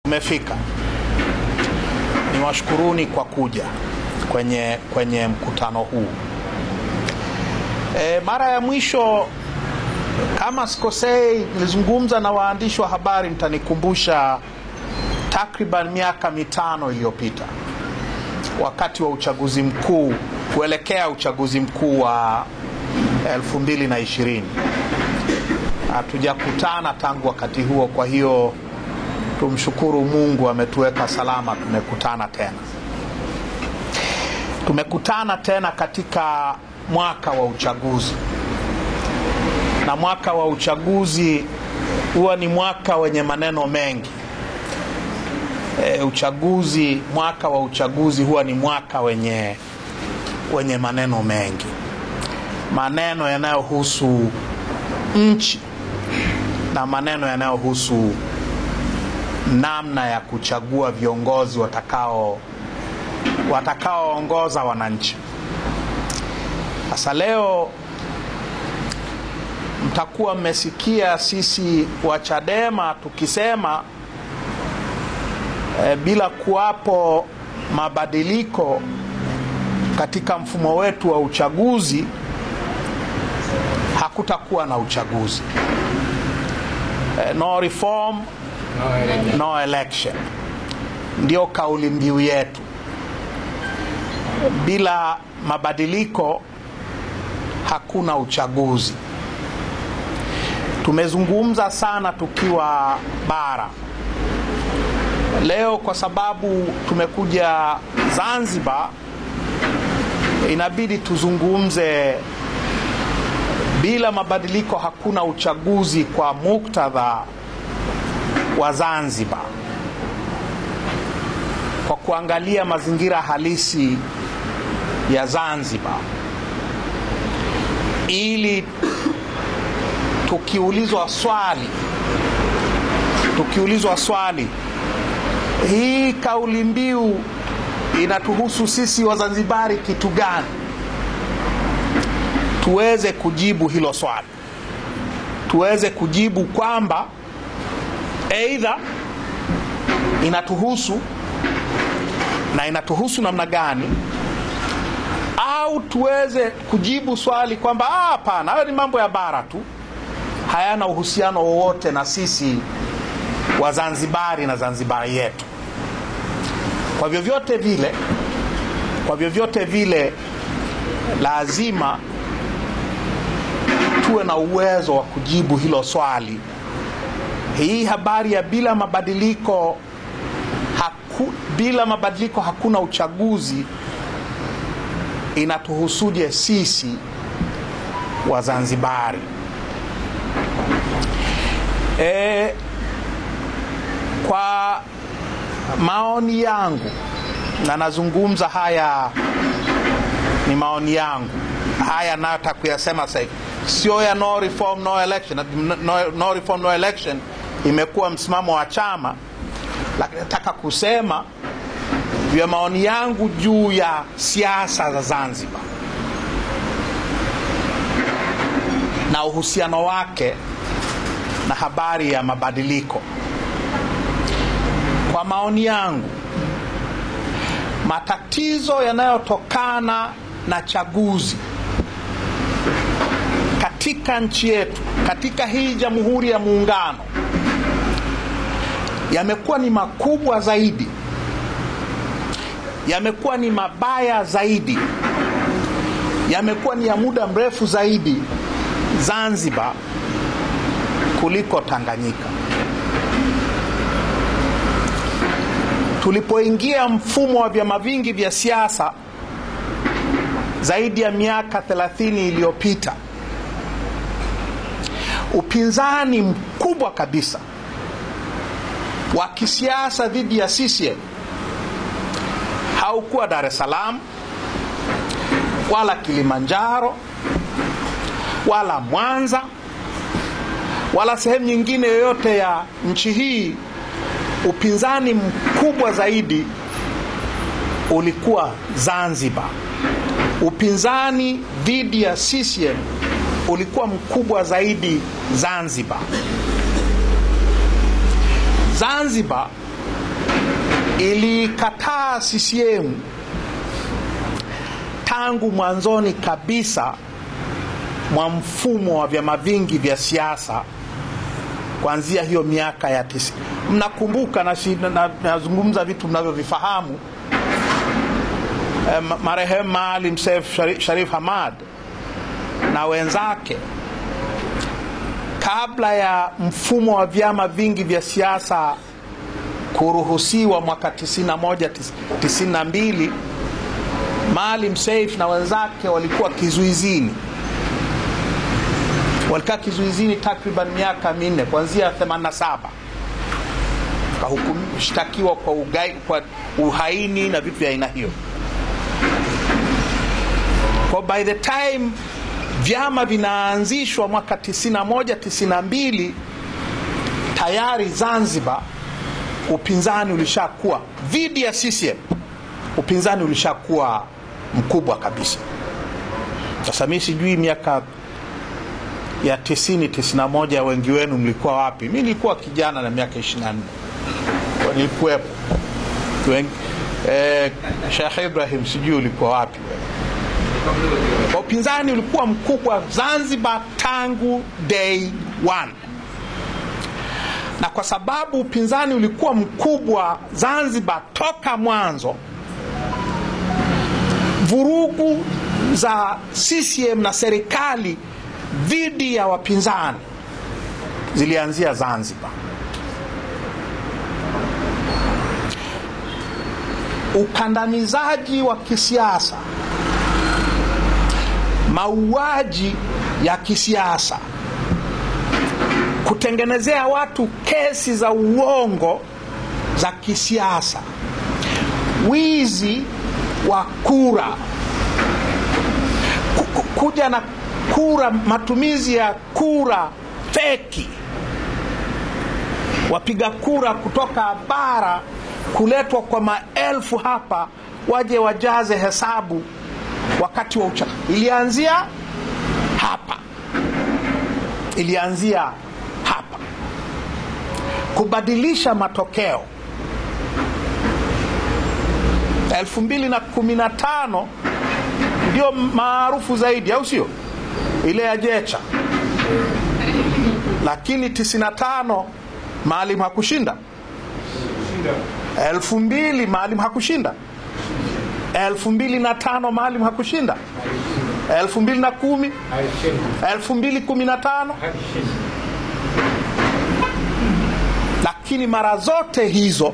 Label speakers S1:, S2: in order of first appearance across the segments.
S1: Umefika. Niwashukuruni kwa kuja kwenye mkutano huu. Mara ya mwisho kama sikosei nilizungumza na waandishi wa habari, mtanikumbusha, takriban miaka 5 iliyopita, wakati wa uchaguzi mkuu, kuelekea uchaguzi mkuu wa 2020. Hatujakutana tangu wakati huo, kwa hiyo tumshukuru Mungu ametuweka salama, tumekutana tena. Tumekutana tena katika mwaka wa uchaguzi. Na mwaka wa uchaguzi huwa ni mwaka wenye maneno mengi. Mwaka wa uchaguzi huwa ni mwaka wenye maneno mengi. Maneno yanayohusu nchi na maneno yanayohusu namna ya kuchagua viongozi watakaoongoza wananchi. Sasa leo mtakuwa mmesikia sisi wa Chadema tukisema bila kuwapo mabadiliko katika mfumo wetu wa uchaguzi hakutakuwa na uchaguzi. No reform, no election. Ndio kauli mbiu yetu. Bila mabadiliko hakuna uchaguzi. Tumezungumza sana tukiwa bara. Leo kwa sababu tumekuja Zanzibar, inabidi tuzungumze bila mabadiliko hakuna uchaguzi kwa muktadha wa Zanzibar, kwa kuangalia mazingira halisi ya Zanzibar, ili tukiulizwa swali hii kauli mbiu inatuhusu sisi Wazanzibari kitu gani, tuweze kujibu hilo swali. Tuweze kujibu kwamba aidha inatuhusu na inatuhusu namna gani, au tuweze kujibu swali kwamba hapana, hayo ni mambo ya bara tu, hayana uhusiano wowote na sisi Wazanzibari na Zanzibari yetu. Kwa vyovyote vile lazima tuwe na uwezo wa kujibu hilo swali. Hii habari ya bila mabadiliko hakuna uchaguzi inatuhusuje sisi Wazanzibari? Kwa maoni yangu, na nazungumza haya ni maoni yangu, haya nataka kuyasema sasa hivi, sio ya no reform no election. No reform no election imekuwa msimamo wa chama, lakini nataka kusema vya maoni yangu juu ya siasa za Zanzibar na uhusiano wake na habari ya mabadiliko. Kwa maoni yangu, matatizo yanayotokana na chaguzi katika nchi yetu, katika hii Jamhuri ya Muungano, yamekuwa ni makubwa zaidi, yamekuwa ni mabaya zaidi, yamekuwa ni ya muda mrefu zaidi Zanzibar kuliko Tanganyika. Tulipoingia mfumo wa vyama vingi vya siasa zaidi ya miaka 30 iliyopita, upinzani mkubwa kabisa wa kisiasa dhidi ya CCM haukuwa Dar es Salaam wala Kilimanjaro wala Mwanza wala sehemu nyingine yoyote ya nchi hii. Upinzani mkubwa zaidi ulikuwa Zanzibar. Upinzani dhidi ya CCM ulikuwa mkubwa zaidi Zanzibar. Zanzibar ilikataa CCM tangu mwanzoni kabisa mwa mfumo wa vyama vingi vya siasa kuanzia hiyo miaka ya 90. Mnakumbuka nazungumza vitu mnavyovifahamu. Marehemu Maalim Seif Sharif Hamad na wenzake, kabla ya mfumo wa vyama vingi vya siasa kuruhusiwa mwaka 91-92, Maalim Seif na wenzake walikuwa kizuizini. Walikaa kizuizini takriban miaka 4 kuanzia 87. Kushtakiwa kwa uhaini na vitu vya aina hiyo. Kwa by the time vyama vinaanzishwa mwaka 91-92, tayari Zanzibar upinzani ulishakuwa dhidi ya CCM. Upinzani ulishakuwa mkubwa kabisa. Sasa mimi sijui miaka ya 90-91 wengi wenu mlikuwa wapi? Mimi nilikuwa kijana na miaka 24. Kwa nilikuwepo. Sheikh Ibrahim sijui ulikuwa wapi wewe? Upinzani ulikuwa mkubwa Zanzibar tangu day one. Na kwa sababu upinzani ulikuwa mkubwa Zanzibar toka mwanzo, vurugu za CCM na serikali dhidi ya wapinzani zilianzia Zanzibar. Ukandamizaji wa kisiasa, mauaji ya kisiasa, kutengenezea watu kesi za uongo za kisiasa, wizi wa kura, kuja na kura, matumizi ya kura feki, wapiga kura kutoka bara kuletwa kwa maelfu hapa waje wajaze hesabu wakati wa uchaguzi. Ilianzia hapa. Kubadilisha matokeo 2015 ndio maarufu zaidi, au sio? Ile ya Jecha. Lakini 95 Maalim hakushinda. 2000 Maalim hakushinda. 2005 Maalim hakushinda. 2010, 2015. Lakini mara zote hizo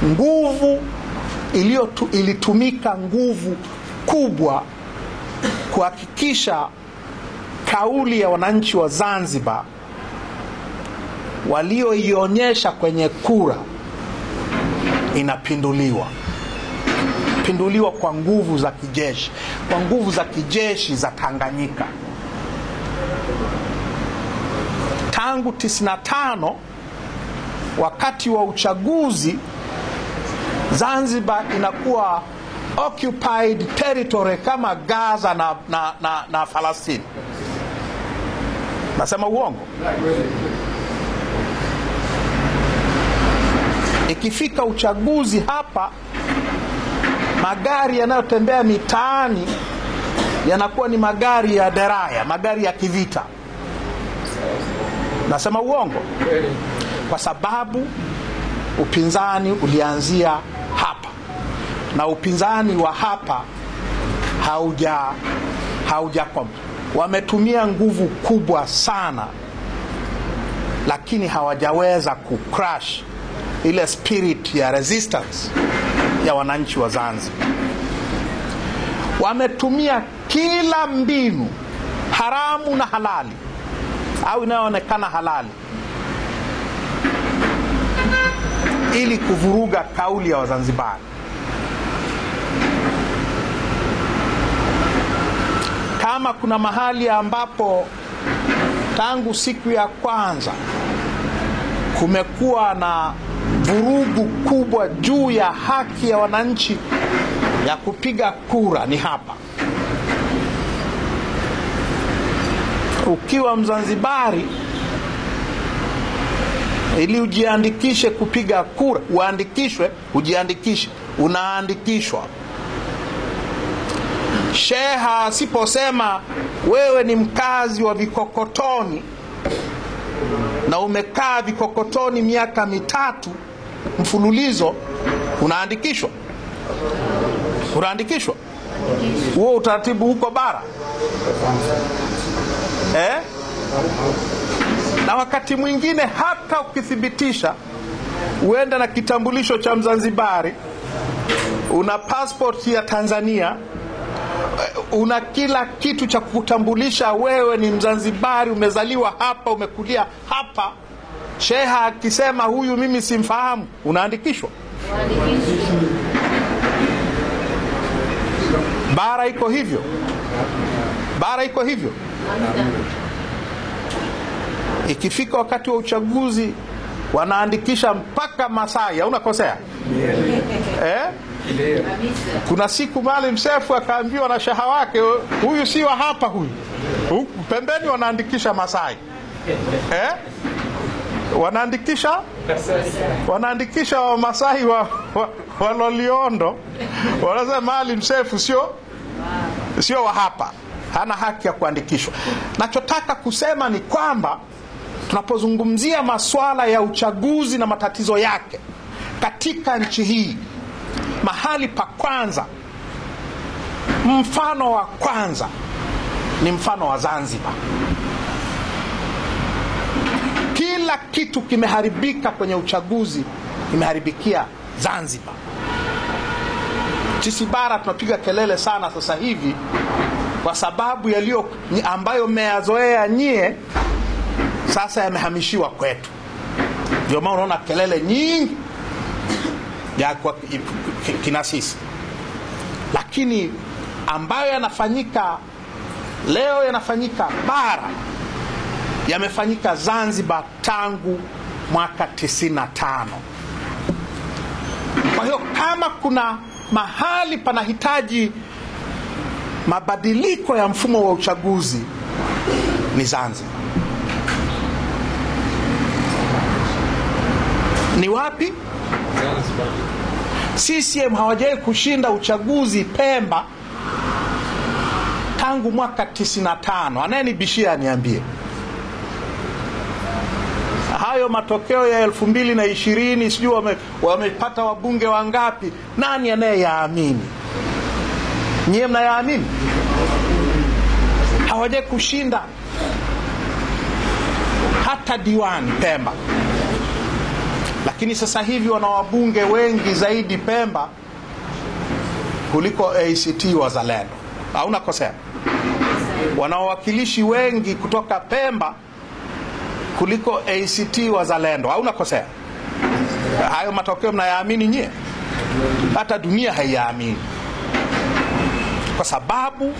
S1: nguvu ilitumika nguvu kubwa kuhakikisha kauli ya wananchi wa Zanzibar walioionyesha kwenye kura inapinduliwa kwa nguvu za kijeshi, kwa nguvu za kijeshi za Tanganyika. Tangu 95 wakati wa uchaguzi, Zanzibar inakuwa occupied territory kama Gaza na Palestine. Nasema uongo? Ikifika uchaguzi hapa, magari yanayotembea mitaani yanakuwa ni magari ya deraya, magari ya kivita. Nasema uongo? Kwa sababu upinzani ulianzia hapa, na upinzani wa hapa wametumia nguvu kubwa sana, lakini hawajaweza kucrash ile spirit ya resistance ya wananchi wa Zanzibar. Wametumia kila mbinu haramu na halali au inayoonekana halali ili kuvuruga kauli ya Wazanzibari. Kama kuna mahali ambapo tangu siku ya kwanza kumekuwa na vurugu kubwa juu ya haki ya wananchi ya kupiga kura, ni hapa. Ukiwa Mzanzibari ili ujiandikishe kupiga kura, uandikishwe, ujiandikishe, unaandikishwa. Sheha asiposema wewe ni mkazi wa Vikokotoni na umekaa Vikokotoni miaka 3 mfululizo, unaandikishwa. Unaandikishwa. Huo utaratibu huko bara. Na wakati mwingine hata ukithibitisha uenda na kitambulisho cha Mzanzibari, una passport ya Tanzania, una kila kitu cha kukutambulisha wewe ni Mzanzibari, umezaliwa hapa, umekulia hapa, sheha akisema huyu mimi simfahamu, unaandikishwa. Bara iko hivyo. Bara iko hivyo. Ikifika wakati wa uchaguzi wanaandikisha mpaka Masai, unakosea. Kuna siku Maalim Seif akaambiwa na sheha wake, huyu si wa hapa, huyu pembeni wanaandikisha Masai. Wanaandikisha wa Masai wa Loliondo. Wanasema Maalim Seif sio wa hapa, hana haki ya kuandikishwa. Nachotaka kusema ni kwamba tunapozungumzia masuala ya uchaguzi na matatizo yake katika nchi hii, mahali pa kwanza, mfano wa kwanza ni mfano wa Zanzibar. Kila kitu kimeharibika kwenye uchaguzi, kimeharibikia Zanzibar. Sisi bara tunapiga kelele sana sasa hivi kwa sababu yaliyo ambayo mmeyazoea nyie sasa yamehamishiwa kwetu. Ndio maana unaona kelele nyingi ya kwa kina sisi. Lakini ambayo yanafanyika leo, yanafanyika bara, yamefanyika Zanzibar tangu mwaka 95. Kwa hiyo kama kuna mahali panahitaji mabadiliko ya mfumo wa uchaguzi ni Zanzibar. Ni wapi? Zanzibar. CCM hawajawahi kushinda uchaguzi Pemba tangu mwaka 95. Anayenibishia niambie. Hayo matokeo ya 2020 sijui wamepata wabunge wangapi, nani anayeyaamini? Nyie mnayaamini? Hawajawahi kushinda hata diwani Pemba. Lakini sasa hivi wana wabunge wengi zaidi Pemba kuliko ACT Wazalendo. Hauna kosea. Wana wawakilishi wengi kutoka Pemba kuliko ACT Wazalendo. Hauna kosea. Hayo matokeo mnayaamini nyie? Hata dunia haiyaamini. Kwa sababu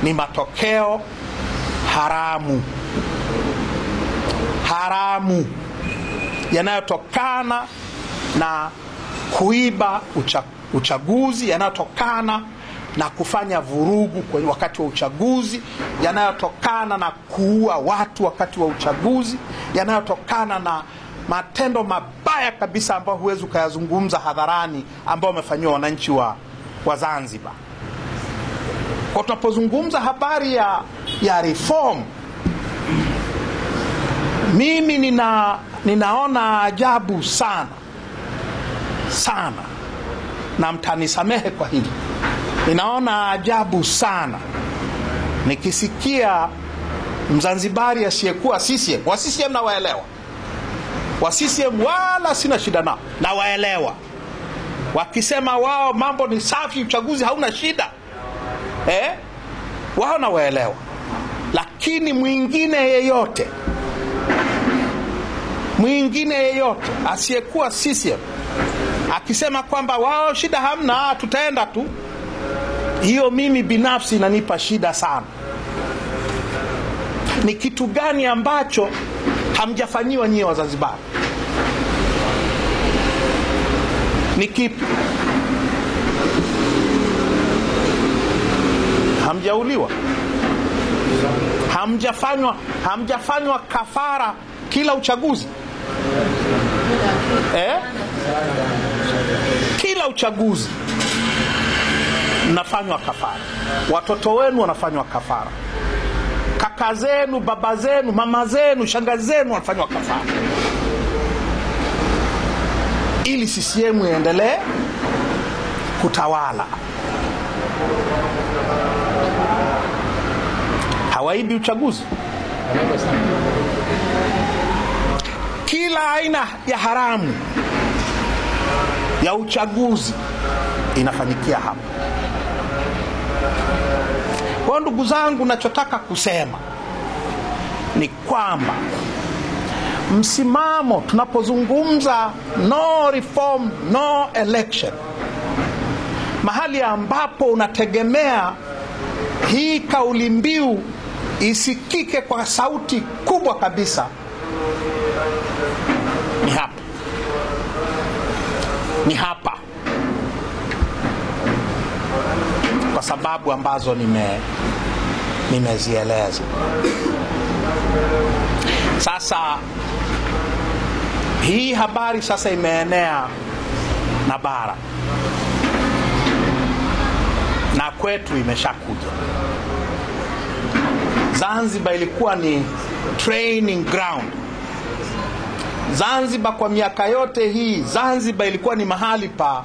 S1: ni matokeo haramu. Haramu yanayotokana na kuiba uchaguzi, yanayotokana na kufanya vurugu kwa wakati wa uchaguzi, yanayotokana na kuua watu wakati wa uchaguzi, yanayotokana na matendo mabaya kabisa ambayo huwezi kuyazungumza hadharani ambao wamefanywa wananchi wa Zanzibar. Kwa tunapozungumza habari ya reform, mimi ninaona ajabu sana na mtanisamehe kwa hili. Ninaona ajabu sana nikisikia Mzanzibari asiyekuwa CCM, wa CCM na waelewa, wa CCM wala sina shida nao, na waelewa wakisema wao mambo ni safi, uchaguzi hauna shida, wao na waelewa. Lakini mwingine yeyote asiyekuwa CCM akisema kwamba wao shida hamna, tutaenda tu, hiyo mimi binafsi inanipa shida sana. Ni kitu gani ambacho hamjafanyiwa nyie Wazanzibar? Ni kipi? Hamjauliwa? Hamjafanywa kafara kila uchaguzi? Kila uchaguzi mnafanywa kafara. Watoto wenu wanafanywa kafara. Kaka zenu, baba zenu, mama zenu, shangazi zenu wanafanywa kafara. Ili CCM iendelee kutawala. Hawaibi uchaguzi. Kila aina ya haramu ya uchaguzi inafanyikia hapa. Kwa ndugu zangu, nachotaka kusema ni kwamba msimamo tunapozungumza no reform no election, mahali ambapo unategemea hii kauli mbiu isikike kwa sauti kubwa kabisa, ni hapa kwa sababu ambazo nimezieleza. Sasa hii habari sasa imeenea na bara, na kwetu imeshakuja. Zanzibar ilikuwa ni training ground. Zanzibar kwa miaka yote hii, Zanzibar ilikuwa ni mahali pa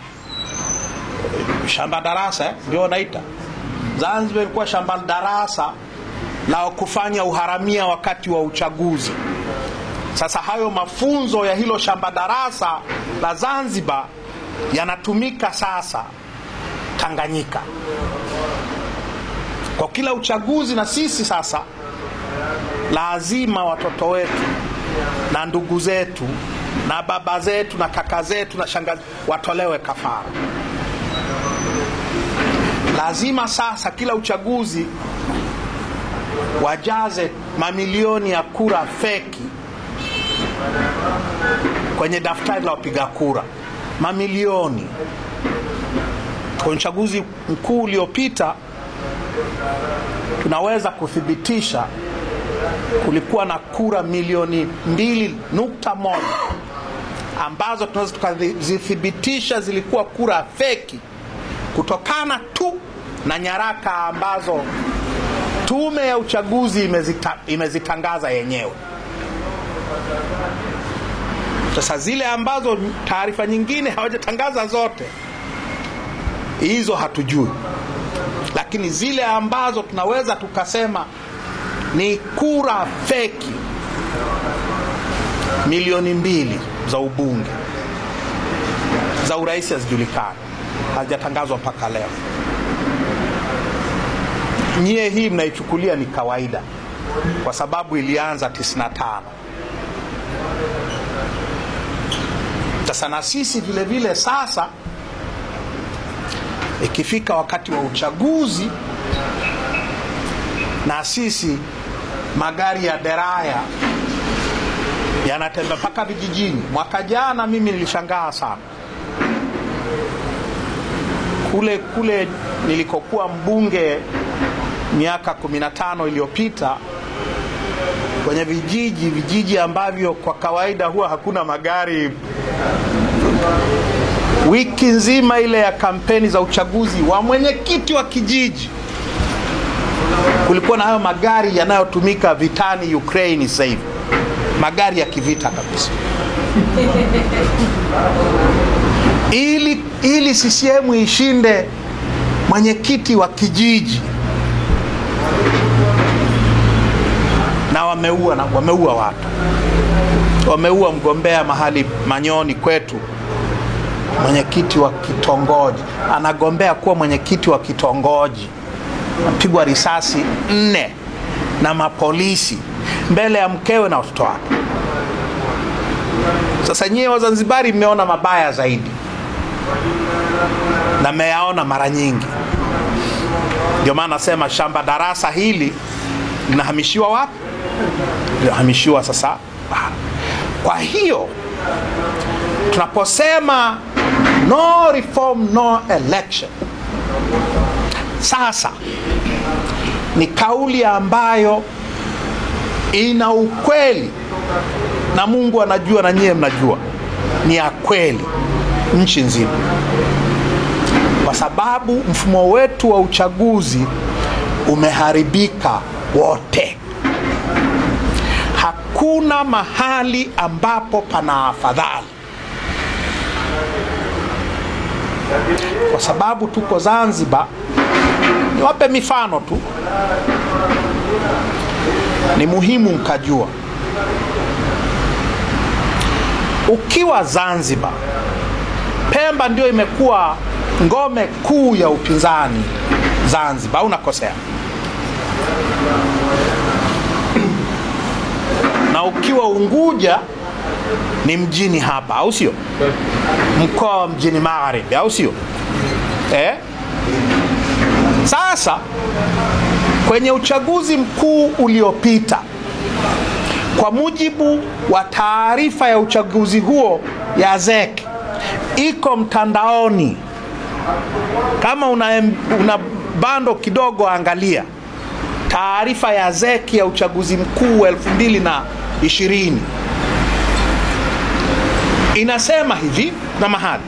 S1: shamba darasa, ndio naita. Zanzibar ilikuwa shamba darasa la kufanya uharamia wakati wa uchaguzi. Sasa hayo mafunzo ya hilo shamba darasa la Zanzibar yanatumika sasa Tanganyika kwa kila uchaguzi. Na sisi sasa lazima watoto wetu na ndugu zetu na baba zetu na kaka zetu na shangazi watolewe kafara. Lazima sasa kila uchaguzi wajaze mamilioni ya kura feki kwenye daftari la wapiga kura. Mamilioni. Kwa uchaguzi mkuu uliopita tunaweza kuthibitisha kulikuwa na kura milioni 2.1 ambazo tunaweza tukazithibitisha zilikuwa kura feki kutokana tu na nyaraka ambazo tume ya uchaguzi imezitangaza yenyewe. Sasa zile ambazo taarifa nyingine hawajatangaza zote, hizo hatujui. Lakini zile ambazo tunaweza tukasema ni kura feki, milioni 2 za ubunge, za urais hazijulikani, hazijatangazwa mpaka leo. Nyie hii mnaichukulia ni kawaida kwa sababu ilianza 95. Sasa na sisi vile vile sasa ikifika wakati wa uchaguzi, na sisi magari ya deraya yanatembea mpaka vijijini. Mwaka jana mimi nilishangaa sana. Kule nilikokuwa mbunge miaka 15 iliyopita, kwenye vijiji ambavyo kwa kawaida huwa hakuna magari, wiki nzima ile ya kampeni za uchaguzi wa mwenyekiti wa kijiji, kulikuwa na hayo magari yanayotumika vitani Ukraine sasa hivi, magari ya kivita kabisa. Ili CCM ishinde mwenyekiti wa kijiji, na wameua watu. Wameua mgombea mahali Manyoni kwetu, mwenyekiti wa kitongoji, anagombea kuwa mwenyekiti wa kitongoji, apigwa risasi 4 na mapolisi mbele ya mkewe na watoto wake. Sasa nyie Wazanzibari mmeona mabaya zaidi, na mmeyaona mara nyingi. Ndio maana nasema shamba darasa hili linahamishiwa wapi? Linahamishiwa sasa. Kwa hiyo tunaposema no reform no election, sasa ni kauli ambayo ina ukweli na Mungu anajua na nyie mnajua, ni ya kweli nchi nzima, kwa sababu mfumo wetu wa uchaguzi umeharibika wote. Hakuna mahali ambapo pana afadhali. Kwa sababu tuko Zanzibar, niwape mifano tu, ni muhimu mkajua. Ukiwa Zanzibar, Pemba ndio imekuwa ngome kuu ya upinzani Zanzibar, unakosea. Na ukiwa Unguja ni mjini hapa, au sio? Mkoa wa Mjini Magharibi, au sio? Sasa kwenye uchaguzi mkuu uliopita, kwa mujibu wa taarifa ya uchaguzi huo ya ZEC, iko mtandaoni, kama una bando kidogo, angalia taarifa ya ZEC ya uchaguzi mkuu 2020. Inasema hivi, na mahali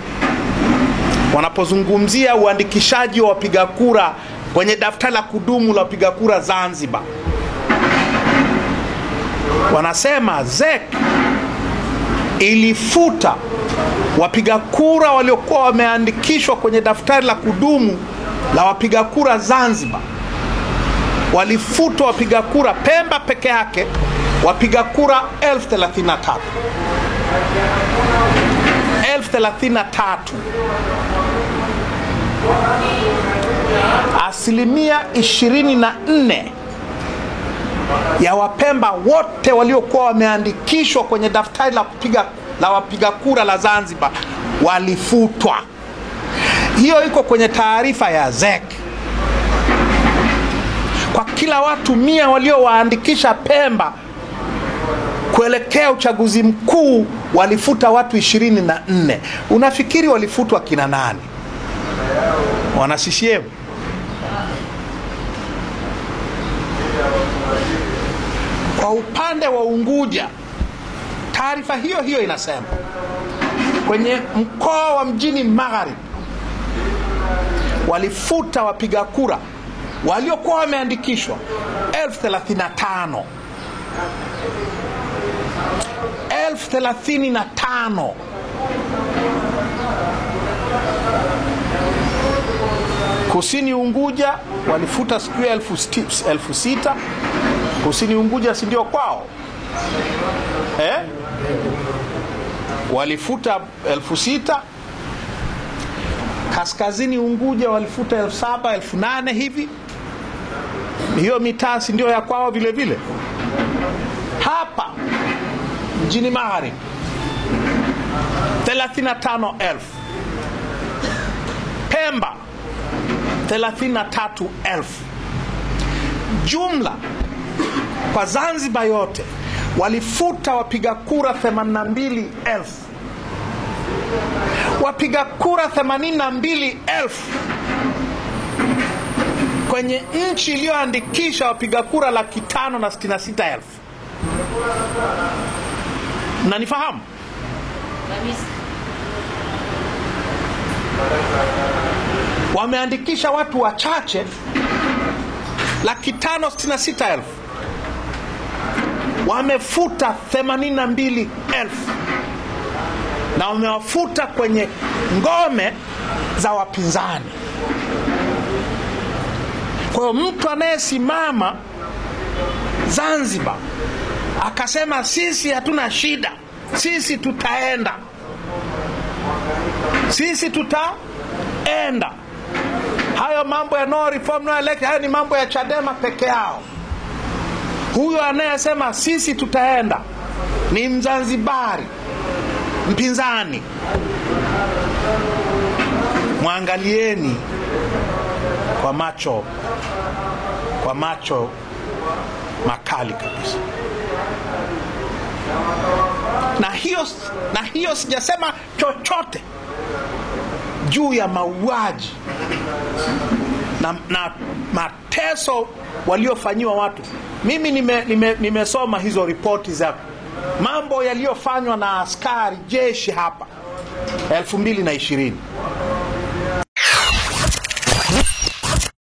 S1: wanapozungumzia uandikishaji wa wapiga kura kwenye daftari la kudumu la wapiga kura Zanzibar, wanasema ZEC ilifuta wapiga kura waliokuwa wameandikishwa kwenye daftari la kudumu la wapiga kura Zanzibar. Walifuta wapiga kura Pemba peke yake, wapiga kura 1033. 1033. Asilimia 24 ya Wapemba wote waliokuwa wameandikishwa kwenye daftari la wapiga kura la Zanzibar walifutwa. Hiyo iko kwenye taarifa ya ZEC. Kwa kila watu 100 waliowaandikisha Pemba kuelekea uchaguzi mkuu, walifuta watu 24. Unafikiri walifutwa kina nani? Wana CCM? Kwa upande wa Unguja, taarifa hiyo hiyo inasema kwenye mkoa wa Mjini Magharibi walifuta wapiga kura waliokuwa wameandikishwa 1035. 1035. Kusini Unguja walifuta siku 6,000. Kusini Unguja si ndio kwao? Walifuta 6,000. Kaskazini Unguja walifuta 7,000, 8,000 hivi. Hiyo mitaa si ndio ya kwao vile vile? Hapa Mjini Magharibi 35,000. Pemba 33,000. Jumla kwa Zanzibar yote walifuta wapiga kura 82,000. Wapiga kura 82,000 kwenye nchi iliyoandikisha wapiga kura 566,000. Mnanifahamu? Wameandikisha watu wachache 566,000. Wamefuta 82,000 na wamewafuta kwenye ngome za wapinzani. Kwa hiyo mtu anayesimama Zanzibar akasema sisi hatuna shida, sisi tutaenda, hayo mambo ya no reform no election, hayo ni mambo ya Chadema peke yao. Huyo anayesema sisi tutaenda ni Mzanzibari mpinzani. Mwangalieni kwa macho makali kabisa. Na hiyo sijasema chochote juu ya mauaji na mateso waliofanyiwa watu. Mimi nimesoma hizo ripoti mambo yaliyofanywa na askari jeshi hapa 2020